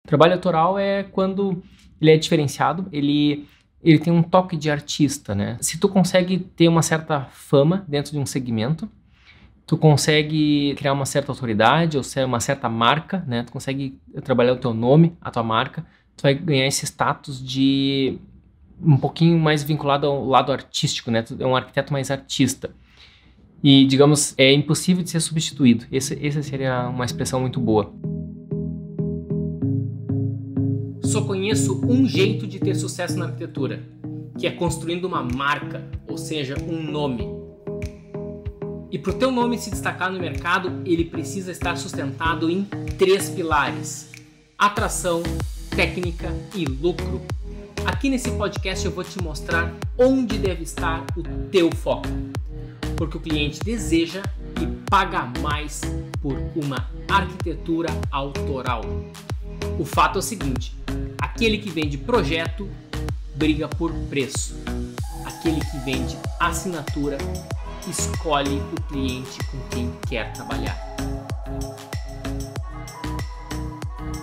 Trabalho autoral é quando ele é diferenciado, ele tem um toque de artista, né? Se tu consegue ter uma certa fama dentro de um segmento, tu consegue criar uma certa autoridade ou ser uma certa marca, né? Tu consegue trabalhar o teu nome, a tua marca, tu vai ganhar esse status de um pouquinho mais vinculado ao lado artístico, né? Tu é um arquiteto mais artista. E, digamos, é impossível de ser substituído. Essa seria uma expressão muito boa. Só conheço um jeito de ter sucesso na arquitetura, que é construindo uma marca, ou seja, um nome. E para o teu nome se destacar no mercado, ele precisa estar sustentado em 3 pilares: atração, técnica e lucro. Aqui nesse podcast eu vou te mostrar onde deve estar o teu foco, porque o cliente deseja e paga mais por uma arquitetura autoral. O fato é o seguinte: aquele que vende projeto briga por preço. Aquele que vende assinatura escolhe o cliente com quem quer trabalhar.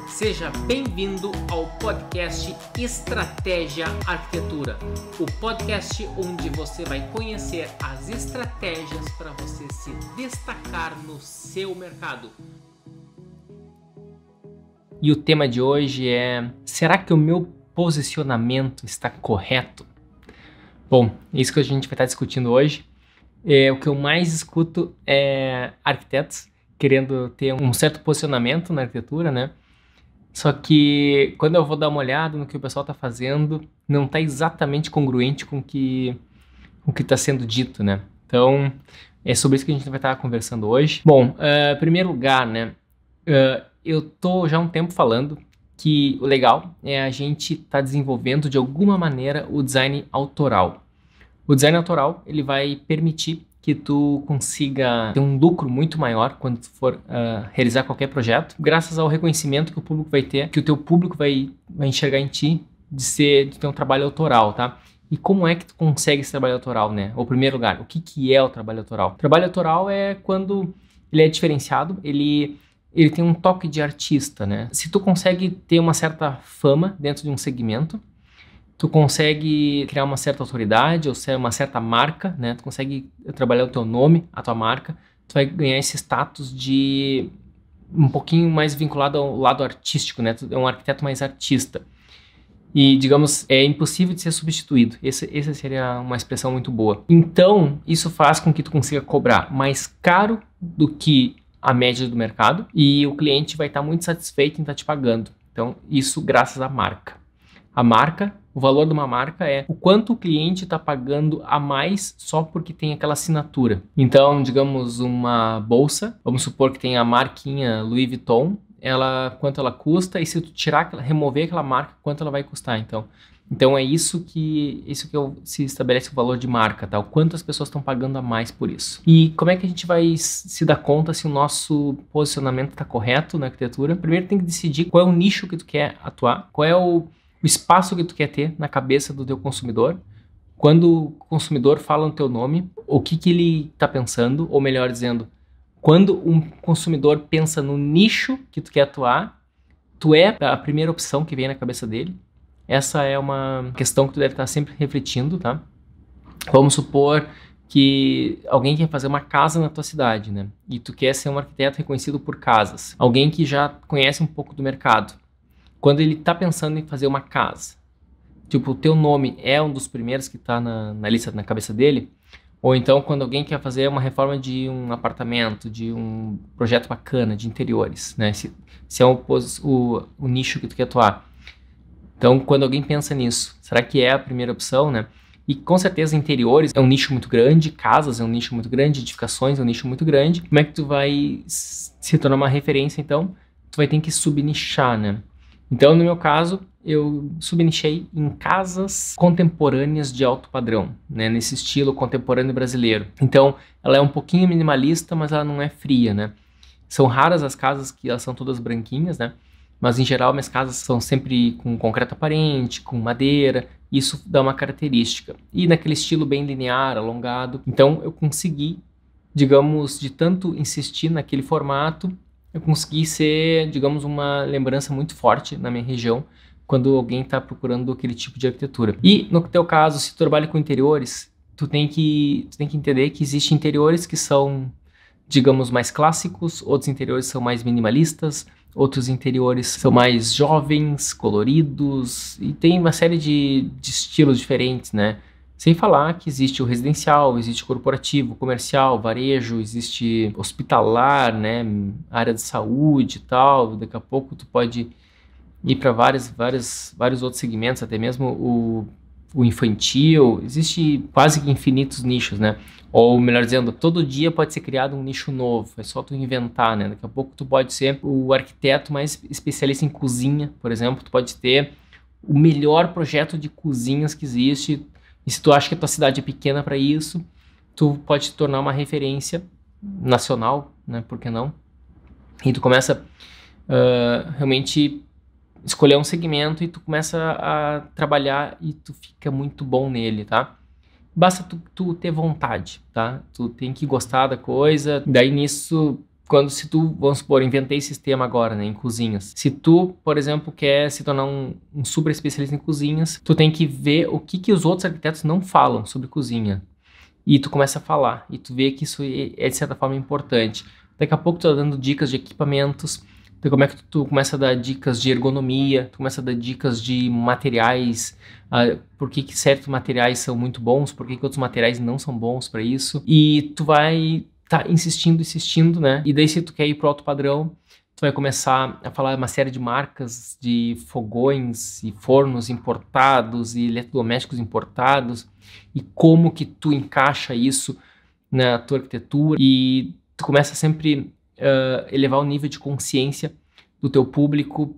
Seja bem-vindo ao podcast Estratégia Arquitetura, o podcast onde você vai conhecer as estratégias para você se destacar no seu mercado. E o tema de hoje é: será que o meu posicionamento está correto? Bom, é isso que a gente vai estar discutindo hoje. O que eu mais escuto é arquitetos querendo ter um certo posicionamento na arquitetura, né? Só que quando eu vou dar uma olhada no que o pessoal está fazendo, não está exatamente congruente com o que está sendo dito, né? Então, é sobre isso que a gente vai estar conversando hoje. Bom, em primeiro lugar, né? Eu tô já há um tempo falando que o legal é a gente estar desenvolvendo de alguma maneira o design autoral. O design autoral, ele vai permitir que tu consiga ter um lucro muito maior quando tu for realizar qualquer projeto, graças ao reconhecimento que o público vai ter, que o teu público vai enxergar em ti de ter um trabalho autoral, tá? E como é que tu consegue esse trabalho autoral, né? Ou, em primeiro lugar, o que é o trabalho autoral? O trabalho autoral é quando ele é diferenciado, ele tem um toque de artista, né? Se tu consegue ter uma certa fama dentro de um segmento, tu consegue criar uma certa autoridade ou ser uma certa marca, né? Tu consegue trabalhar o teu nome, a tua marca, tu vai ganhar esse status de um pouquinho mais vinculado ao lado artístico, né? Tu é um arquiteto mais artista. E, digamos, é impossível de ser substituído. Essa seria uma expressão muito boa. Então, isso faz com que tu consiga cobrar mais caro do que a média do mercado e o cliente vai estar muito satisfeito em estar te pagando. Então, isso graças à marca. A marca, o valor de uma marca é o quanto o cliente está pagando a mais só porque tem aquela assinatura. Então, digamos, uma bolsa, vamos supor que tem a marquinha Louis Vuitton, quanto ela custa, e se tu remover aquela marca, quanto ela vai custar. Então é isso que se estabelece o valor de marca, tá? O quanto as pessoas estão pagando a mais por isso. E como é que a gente vai se dar conta se o nosso posicionamento está correto na arquitetura? Primeiro tem que decidir qual é o nicho que tu quer atuar, qual é o espaço que tu quer ter na cabeça do teu consumidor. Quando o consumidor fala no teu nome, o que ele está pensando, ou melhor dizendo, quando um consumidor pensa no nicho que tu quer atuar, tu é a primeira opção que vem na cabeça dele. Essa é uma questão que tu deve estar sempre refletindo, tá? Vamos supor que alguém quer fazer uma casa na tua cidade, né? E tu quer ser um arquiteto reconhecido por casas. Alguém que já conhece um pouco do mercado. Quando ele está pensando em fazer uma casa, tipo, o teu nome é um dos primeiros que está na lista, na cabeça dele, ou então quando alguém quer fazer uma reforma de um apartamento, de um projeto bacana, de interiores, né? Se é o nicho que tu quer atuar. Então, quando alguém pensa nisso, será que é a primeira opção, né? E com certeza interiores é um nicho muito grande, casas é um nicho muito grande, edificações é um nicho muito grande. Como é que tu vai se tornar uma referência, então? Tu vai ter que subnichar, né? Então, no meu caso, eu subnichei em casas contemporâneas de alto padrão, né? Nesse estilo contemporâneo brasileiro. Então, ela é um pouquinho minimalista, mas ela não é fria, né? São raras as casas que elas são todas branquinhas, né? Mas, em geral, minhas casas são sempre com concreto aparente, com madeira. Isso dá uma característica. E naquele estilo bem linear, alongado. Então, eu consegui, digamos, de tanto insistir naquele formato, eu consegui ser, digamos, uma lembrança muito forte na minha região quando alguém está procurando aquele tipo de arquitetura. E no teu caso, se tu trabalha com interiores, tu tem que entender que existem interiores que são, digamos, mais clássicos, outros interiores são mais minimalistas, outros interiores são mais jovens, coloridos, e tem uma série de estilos diferentes, né? Sem falar que existe o residencial, existe o corporativo, comercial, varejo, existe hospitalar, né? Área de saúde e tal. Daqui a pouco tu pode ir para vários outros segmentos, até mesmo o infantil. Existe quase que infinitos nichos, né? Ou melhor dizendo, todo dia pode ser criado um nicho novo, é só tu inventar, né? Daqui a pouco tu pode ser o arquiteto mais especialista em cozinha, por exemplo, tu pode ter o melhor projeto de cozinhas que existe, e se tu acha que a tua cidade é pequena para isso, tu pode te tornar uma referência nacional, né? Por que não? E tu começa realmente escolher um segmento e tu começa a trabalhar e tu fica muito bom nele, tá? Basta tu ter vontade, tá? Tu tem que gostar da coisa. Daí nisso, se tu, vamos supor, inventei sistema agora, né, em cozinhas. Se tu, por exemplo, quer se tornar um super especialista em cozinhas, tu tem que ver o que os outros arquitetos não falam sobre cozinha. E tu começa a falar. E tu vê que isso é, de certa forma, importante. Daqui a pouco tu tá dando dicas de equipamentos. Então, como é que tu começa a dar dicas de ergonomia, tu começa a dar dicas de materiais, por que certos materiais são muito bons, por que outros materiais não são bons para isso. E tu vai insistindo, né? E daí se tu quer ir pro alto padrão, tu vai começar a falar uma série de marcas de fogões e fornos importados e eletrodomésticos importados e como que tu encaixa isso na tua arquitetura. E tu começa sempre elevar o nível de consciência do teu público,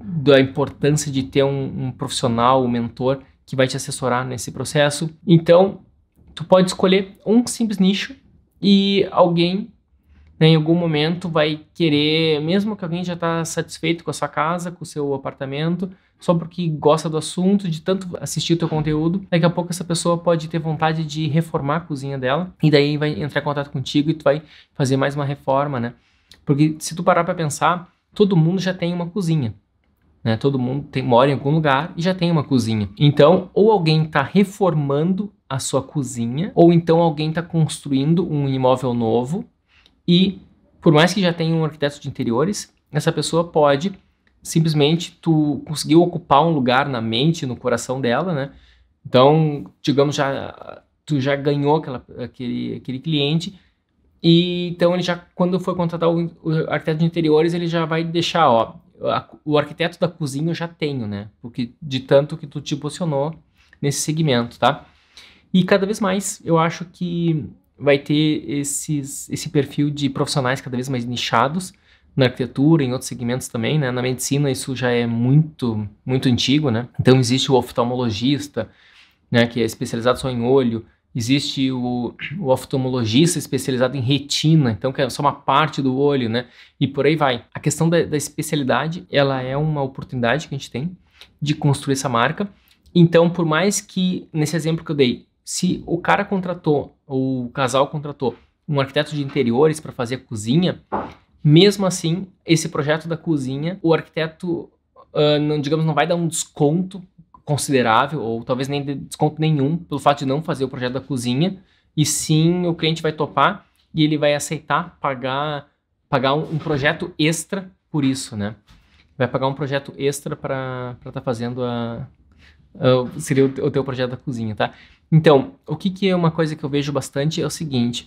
da importância de ter um profissional, um mentor que vai te assessorar nesse processo. Então, tu pode escolher um simples nicho e alguém, né, em algum momento vai querer, mesmo que alguém já está satisfeito com a sua casa, com o seu apartamento, só porque gosta do assunto, de tanto assistir o teu conteúdo, daqui a pouco essa pessoa pode ter vontade de reformar a cozinha dela, e daí vai entrar em contato contigo e tu vai fazer mais uma reforma, né? Porque se tu parar para pensar, todo mundo já tem uma cozinha, né? Todo mundo mora em algum lugar e já tem uma cozinha. Então, ou alguém está reformando a sua cozinha, ou então alguém está construindo um imóvel novo, e por mais que já tenha um arquiteto de interiores, essa pessoa pode simplesmente tu conseguiu ocupar um lugar na mente, no coração dela, né? Então, digamos, tu já ganhou aquele cliente, e então ele já, quando for contratar o arquiteto de interiores, ele já vai deixar, ó, o arquiteto da cozinha eu já tenho, né? Porque de tanto que tu te posicionou nesse segmento, tá? E cada vez mais eu acho que vai ter esse perfil de profissionais cada vez mais nichados na arquitetura, em outros segmentos também, né? Na medicina isso já é muito antigo, né? Então existe o oftalmologista, né, que é especializado só em olho, existe o oftalmologista especializado em retina, então que é só uma parte do olho, né? E por aí vai. A questão da especialidade, ela é uma oportunidade que a gente tem de construir essa marca. Então, por mais que, nesse exemplo que eu dei, se o cara contratou, ou o casal contratou um arquiteto de interiores para fazer a cozinha, mesmo assim, esse projeto da cozinha, o arquiteto, não vai dar um desconto considerável, ou talvez nem desconto nenhum, pelo fato de não fazer o projeto da cozinha, e sim o cliente vai topar e ele vai aceitar pagar um projeto extra por isso, né? Vai pagar um projeto extra para estar fazendo seria o teu projeto da cozinha, tá? Então, o que é uma coisa que eu vejo bastante é o seguinte: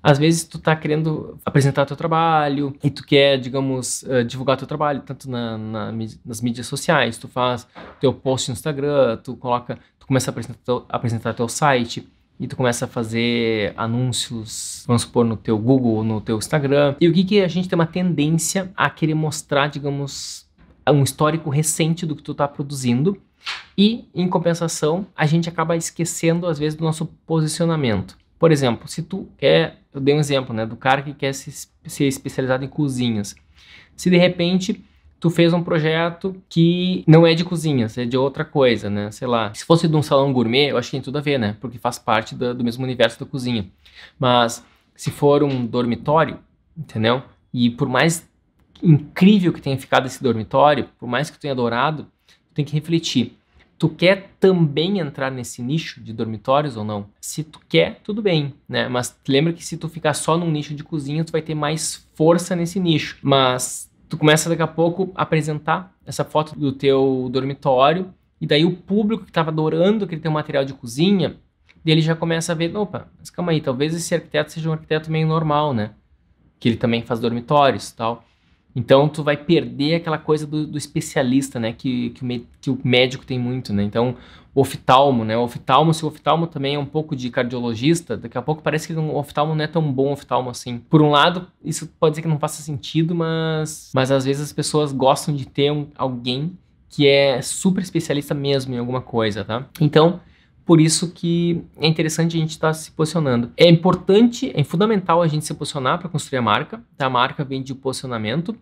às vezes tu tá querendo apresentar teu trabalho e tu quer, digamos, divulgar teu trabalho tanto nas mídias sociais, tu faz teu post no Instagram, tu começa a apresentar teu site e tu começa a fazer anúncios, vamos supor, no teu Google, no teu Instagram. E o que a gente tem uma tendência a querer mostrar, digamos, um histórico recente do que tu tá produzindo, e em compensação a gente acaba esquecendo às vezes do nosso posicionamento. Por exemplo, se tu quer, eu dei um exemplo, né, do cara que quer ser especializado em cozinhas. Se de repente tu fez um projeto que não é de cozinhas, é de outra coisa, né, sei lá. Se fosse de um salão gourmet, eu acho que tem tudo a ver, né, porque faz parte do mesmo universo da cozinha. Mas se for um dormitório, entendeu? E por mais incrível que tenha ficado esse dormitório, por mais que tu tenha adorado, tu tem que refletir. Tu quer também entrar nesse nicho de dormitórios ou não? Se tu quer, tudo bem, né? Mas lembra que se tu ficar só num nicho de cozinha, tu vai ter mais força nesse nicho. Mas tu começa daqui a pouco a apresentar essa foto do teu dormitório, e daí o público que estava adorando aquele teu material de cozinha, ele já começa a ver, opa, mas calma aí, talvez esse arquiteto seja um arquiteto meio normal, né? Que ele também faz dormitórios e tal. Então, tu vai perder aquela coisa do especialista, né? Que o médico tem muito, né? Então, o oftalmo, né? O oftalmo, se o oftalmo também é um pouco de cardiologista, daqui a pouco parece que o oftalmo não é tão bom oftalmo assim. Por um lado, isso pode ser que não faça sentido, mas às vezes as pessoas gostam de ter alguém que é super especialista mesmo em alguma coisa, tá? Então, por isso que é interessante a gente estar se posicionando. É importante, é fundamental a gente se posicionar para construir a marca. Tá? A marca vem de posicionamento,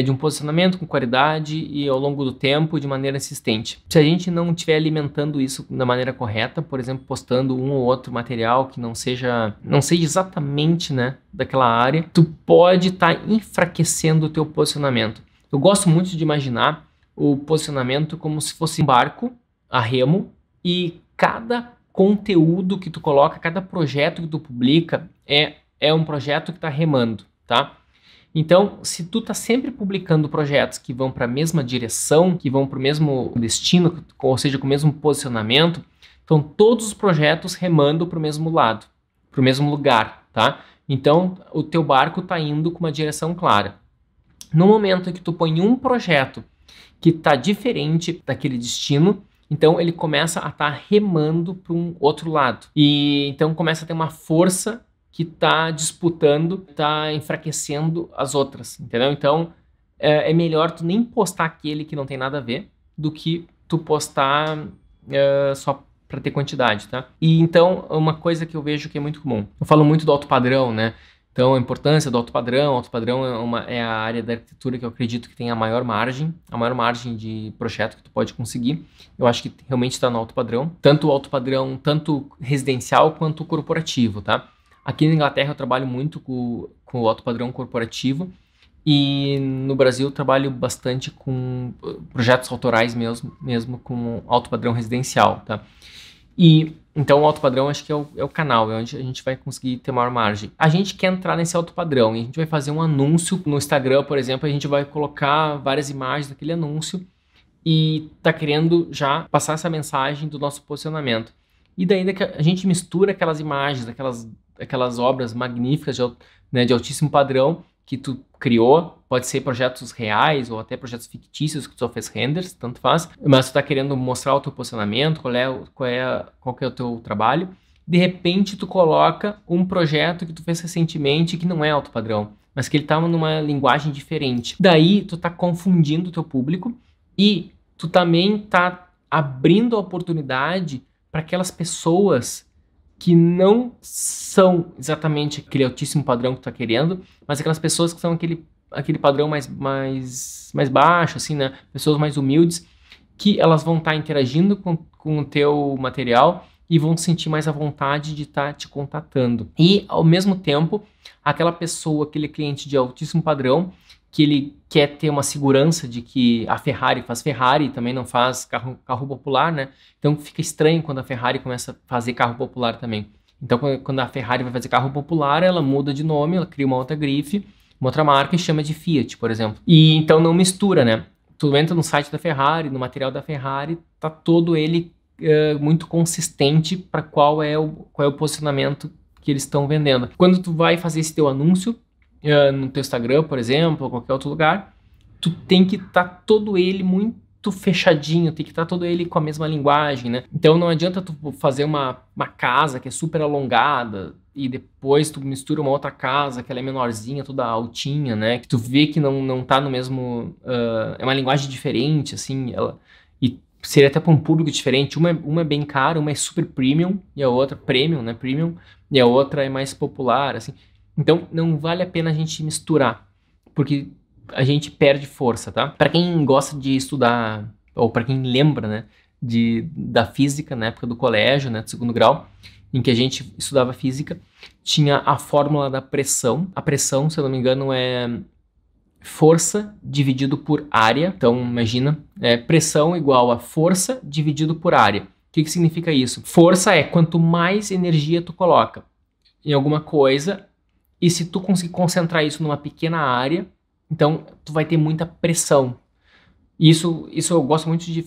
de um posicionamento com qualidade e ao longo do tempo de maneira insistente. Se a gente não estiver alimentando isso da maneira correta, por exemplo, postando um ou outro material que não seja exatamente, né, daquela área, tu pode estar enfraquecendo o teu posicionamento. Eu gosto muito de imaginar o posicionamento como se fosse um barco a remo, e cada conteúdo que tu coloca, cada projeto que tu publica é um projeto que está remando, tá? Então, se tu tá sempre publicando projetos que vão para a mesma direção, que vão para o mesmo destino, ou seja, com o mesmo posicionamento, então todos os projetos remando para o mesmo lado, para o mesmo lugar, tá? Então, o teu barco tá indo com uma direção clara. No momento em que tu põe um projeto que tá diferente daquele destino, então ele começa a estar remando para um outro lado. E então começa a ter uma força que está disputando, está enfraquecendo as outras, entendeu? Então é melhor tu nem postar aquele que não tem nada a ver do que tu postar só para ter quantidade, tá? E então uma coisa que eu vejo que é muito comum, eu falo muito do alto padrão, né? Então, a importância do alto padrão é a área da arquitetura que eu acredito que tem a maior margem de projeto que tu pode conseguir. Eu acho que realmente está no alto padrão, tanto o alto padrão, tanto residencial quanto corporativo, tá? Aqui na Inglaterra eu trabalho muito com o alto padrão corporativo, e no Brasil eu trabalho bastante com projetos autorais mesmo com alto padrão residencial, tá? E então o alto padrão acho que é o canal, é onde a gente vai conseguir ter maior margem. A gente quer entrar nesse alto padrão e a gente vai fazer um anúncio no Instagram, por exemplo, a gente vai colocar várias imagens daquele anúncio e tá querendo já passar essa mensagem do nosso posicionamento. E daí a gente mistura aquelas imagens, aquelas obras magníficas de altíssimo padrão que tu criou, pode ser projetos reais ou até projetos fictícios que tu só fez renders, tanto faz, mas tu tá querendo mostrar o teu posicionamento, qual que é o teu trabalho. De repente tu coloca um projeto que tu fez recentemente que não é alto padrão, mas que ele tá numa linguagem diferente. Daí tu tá confundindo o teu público e tu também tá abrindo a oportunidade para aquelas pessoas que não são exatamente aquele altíssimo padrão que tu tá querendo, mas aquelas pessoas que são aquele padrão mais baixo, assim, né? Pessoas mais humildes, que elas vão estar interagindo com o teu material e vão sentir mais à vontade de estar te contatando. E, ao mesmo tempo, aquela pessoa, aquele cliente de altíssimo padrão, que ele quer ter uma segurança de que a Ferrari faz Ferrari, também não faz carro popular, né? Então fica estranho quando a Ferrari começa a fazer carro popular também. Então quando a Ferrari vai fazer carro popular, ela muda de nome, ela cria uma outra grife, uma outra marca e chama de Fiat, por exemplo. E então não mistura, né? Tu entra no site da Ferrari, no material da Ferrari, tá todo ele muito consistente para qual é o posicionamento que eles estão vendendo. Quando tu vai fazer esse teu anúncio, no teu Instagram, por exemplo, ou qualquer outro lugar, tu tem que estar todo ele muito fechadinho, tem que estar todo ele com a mesma linguagem, né? Então não adianta tu fazer uma casa que é super alongada e depois tu mistura uma outra casa que ela é menorzinha, toda altinha, né? Que tu vê que não tá no mesmo... é uma linguagem diferente, assim, e seria até para um público diferente. Uma é bem cara, uma é super premium, e a outra premium, né? Premium, e a outra é mais popular, assim. Então, não vale a pena a gente misturar, porque a gente perde força, tá? Para quem gosta de estudar, ou para quem lembra, né, da física na época do colégio, né, do segundo grau, em que a gente estudava física, tinha a fórmula da pressão. A pressão, se eu não me engano, é força dividido por área. Então, imagina, pressão igual a força dividido por área. O que significa isso? Força é quanto mais energia tu coloca em alguma coisa, e se tu conseguir concentrar isso numa pequena área, então tu vai ter muita pressão. Isso eu gosto muito de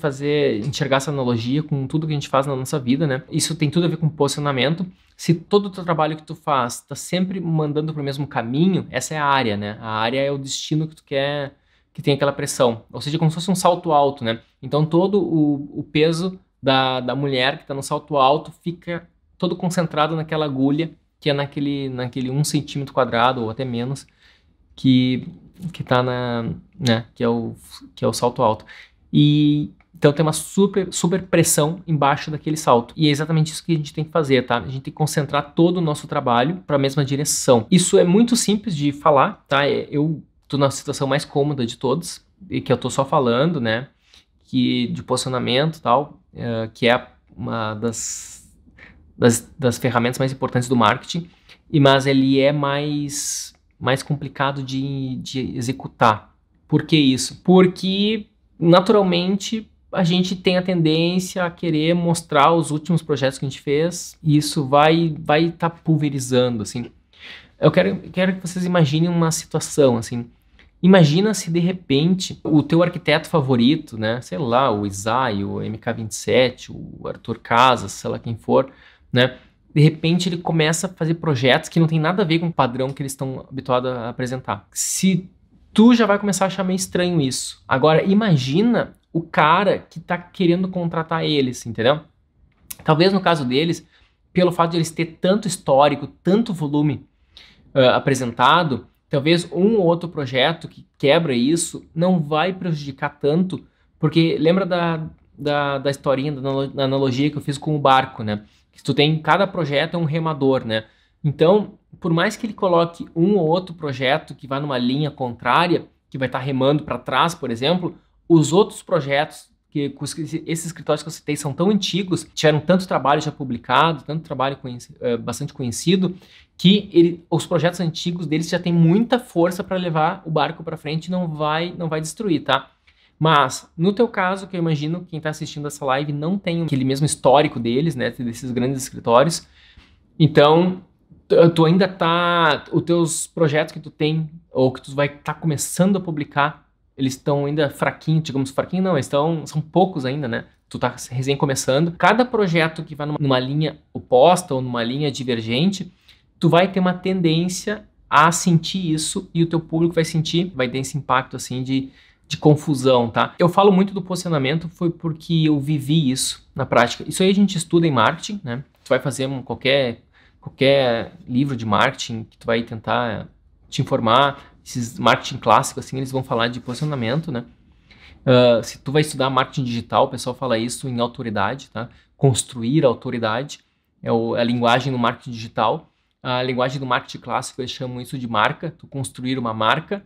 enxergar essa analogia com tudo que a gente faz na nossa vida, né? Isso tem tudo a ver com posicionamento. Se todo o teu trabalho que tu faz está sempre mandando para o mesmo caminho, essa é a área, né? A área é o destino que tu quer que tenha aquela pressão. Ou seja, como se fosse um salto alto, né? Então todo o peso da mulher que está no salto alto fica todo concentrado naquela agulha, que é naquele 1 centímetro quadrado ou até menos, que tá que é o salto alto. E então tem uma super pressão embaixo daquele salto. E é exatamente isso que a gente tem que fazer, tá? A gente tem que concentrar todo o nosso trabalho para a mesma direção. Isso é muito simples de falar, tá? Eu tô na situação mais cômoda de todos, e que eu tô só falando, né? Que de posicionamento e tal, que é uma das ferramentas mais importantes do marketing, mas ele é mais complicado de executar. Por que isso? Porque, naturalmente, a gente tem a tendência a querer mostrar os últimos projetos que a gente fez, e isso vai tá pulverizando, assim. Eu quero que vocês imaginem uma situação, assim. Imagina se, de repente, o teu arquiteto favorito, né, sei lá, o Isai, o MK27, o Arthur Casas, sei lá quem for, né, de repente ele começa a fazer projetos que não tem nada a ver com o padrão que eles estão habituados a apresentar. Se tu já vai começar a achar meio estranho isso. Agora, imagina o cara que tá querendo contratar eles, entendeu? Talvez no caso deles, pelo fato de eles ter tanto histórico, tanto volume apresentado, talvez um ou outro projeto que quebra isso não vai prejudicar tanto, porque lembra da historinha, da analogia que eu fiz com o barco, né? Que tu tem, cada projeto é um remador, né? Então, por mais que ele coloque um ou outro projeto que vai numa linha contrária, que vai estar remando para trás, por exemplo, os outros projetos, esses escritórios que eu citei são tão antigos, tiveram tanto trabalho já publicado, tanto trabalho bastante conhecido, que os projetos antigos deles já têm muita força para levar o barco para frente e não vai destruir, tá? Mas, no teu caso, que eu imagino quem está assistindo essa live não tem aquele mesmo histórico deles, né, desses grandes escritórios, então tu ainda os teus projetos que tu tem, ou que tu vai estar começando a publicar, eles estão ainda fraquinhos, digamos, fraquinho não, são poucos ainda, né? Tu tá recém começando. Cada projeto que vai numa linha oposta ou numa linha divergente, tu vai ter uma tendência a sentir isso e o teu público vai ter esse impacto, assim, de confusão, tá? Eu falo muito do posicionamento, foi porque eu vivi isso na prática. Isso aí a gente estuda em marketing, né? Tu vai fazer qualquer livro de marketing que tu vai tentar te informar, esses marketing clássicos, assim, eles vão falar de posicionamento, né? Se tu vai estudar marketing digital, o pessoal fala isso em autoridade, tá? Construir autoridade é a linguagem do marketing digital. A linguagem do marketing clássico, eles chamam isso de marca, tu construir uma marca,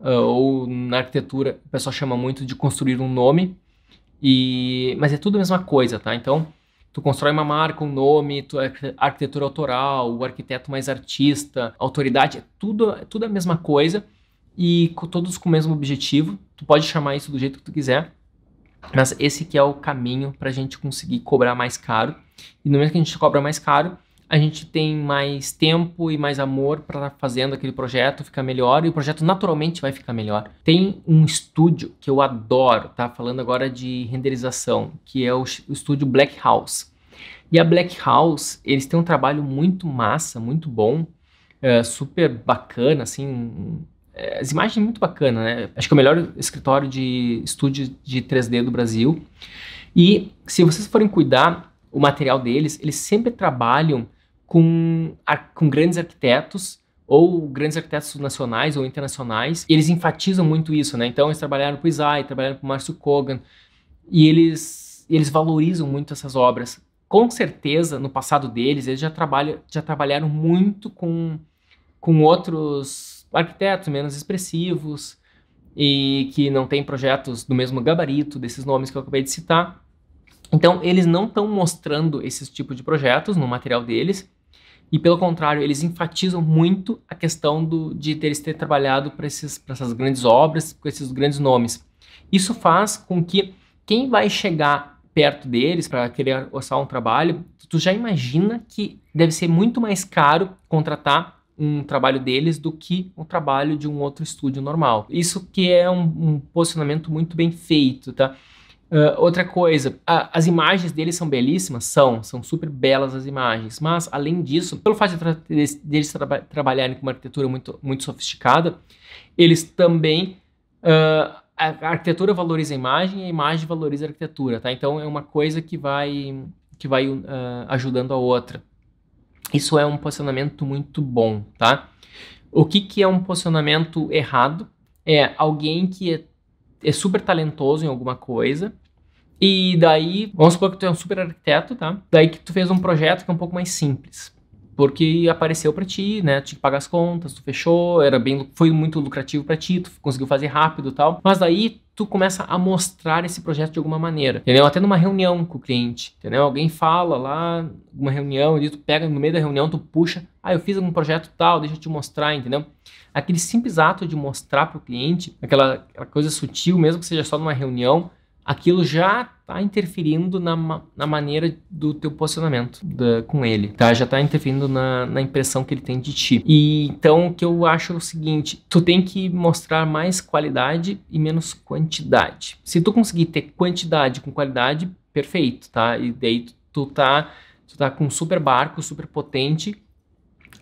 ou na arquitetura, o pessoal chama muito de construir um nome, mas é tudo a mesma coisa, tá? Então, tu constrói uma marca, um nome, arquitetura autoral, o arquiteto mais artista, autoridade, é tudo a mesma coisa e todos com o mesmo objetivo. Tu pode chamar isso do jeito que tu quiser, mas esse que é o caminho para a gente conseguir cobrar mais caro. E no momento que a gente cobra mais caro, a gente tem mais tempo e mais amor para estar fazendo aquele projeto ficar melhor, e o projeto naturalmente vai ficar melhor. Tem um estúdio que eu adoro, tá? Falando agora de renderização, que é o estúdio Black House. E a Black House, eles têm um trabalho muito massa, muito bom, super bacana, assim, as imagens muito bacanas, né? Acho que é o melhor escritório de estúdio de 3D do Brasil. E se vocês forem cuidar o material deles, eles sempre trabalham com grandes arquitetos, ou grandes arquitetos nacionais ou internacionais. E eles enfatizam muito isso, né? Então eles trabalharam com o Isai, trabalharam com o Márcio Kogan, e eles valorizam muito essas obras. Com certeza, no passado deles, eles já trabalharam muito com outros arquitetos menos expressivos e que não têm projetos do mesmo gabarito desses nomes que eu acabei de citar. Então, eles não estão mostrando esses tipos de projetos no material deles, E pelo contrário, eles enfatizam muito a questão de eles terem trabalhado para essas grandes obras, com esses grandes nomes. Isso faz com que quem vai chegar perto deles para querer orçar um trabalho, tu já imagina que deve ser muito mais caro contratar um trabalho deles do que um trabalho de um outro estúdio normal. Isso que é um posicionamento muito bem feito, tá? Outra coisa, as imagens deles são belíssimas? São super belas as imagens, mas além disso, pelo fato deles trabalharem com uma arquitetura muito sofisticada, eles também, a arquitetura valoriza a imagem valoriza a arquitetura, tá? Então é uma coisa que vai ajudando a outra. Isso é um posicionamento muito bom, tá? O que é um posicionamento errado? É alguém que é super talentoso em alguma coisa, e daí, vamos supor que tu é um super arquiteto, tá? Daí que tu fez um projeto que é um pouco mais simples, porque apareceu pra ti, né? Tu tinha que pagar as contas, tu fechou, foi muito lucrativo pra ti, tu conseguiu fazer rápido e tal, mas daí tu começa a mostrar esse projeto de alguma maneira, entendeu? Até numa reunião com o cliente, entendeu? Alguém fala lá, uma reunião, e tu pega no meio da reunião, tu puxa, eu fiz um projeto tal, deixa eu te mostrar, entendeu? Aquele simples ato de mostrar pro cliente, aquela coisa sutil, mesmo que seja só numa reunião, aquilo já está interferindo na maneira do teu posicionamento com ele, tá? Já está interferindo na impressão que ele tem de ti. E então o que eu acho é o seguinte, tu tem que mostrar mais qualidade e menos quantidade. Se tu conseguir ter quantidade com qualidade, perfeito, tá? E daí tu tá com um super barco, super potente,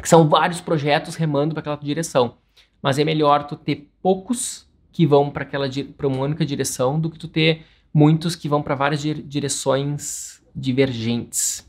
que são vários projetos remando para aquela direção. Mas é melhor tu ter poucos que vão para uma única direção do que tu ter muitos que vão para várias direções divergentes.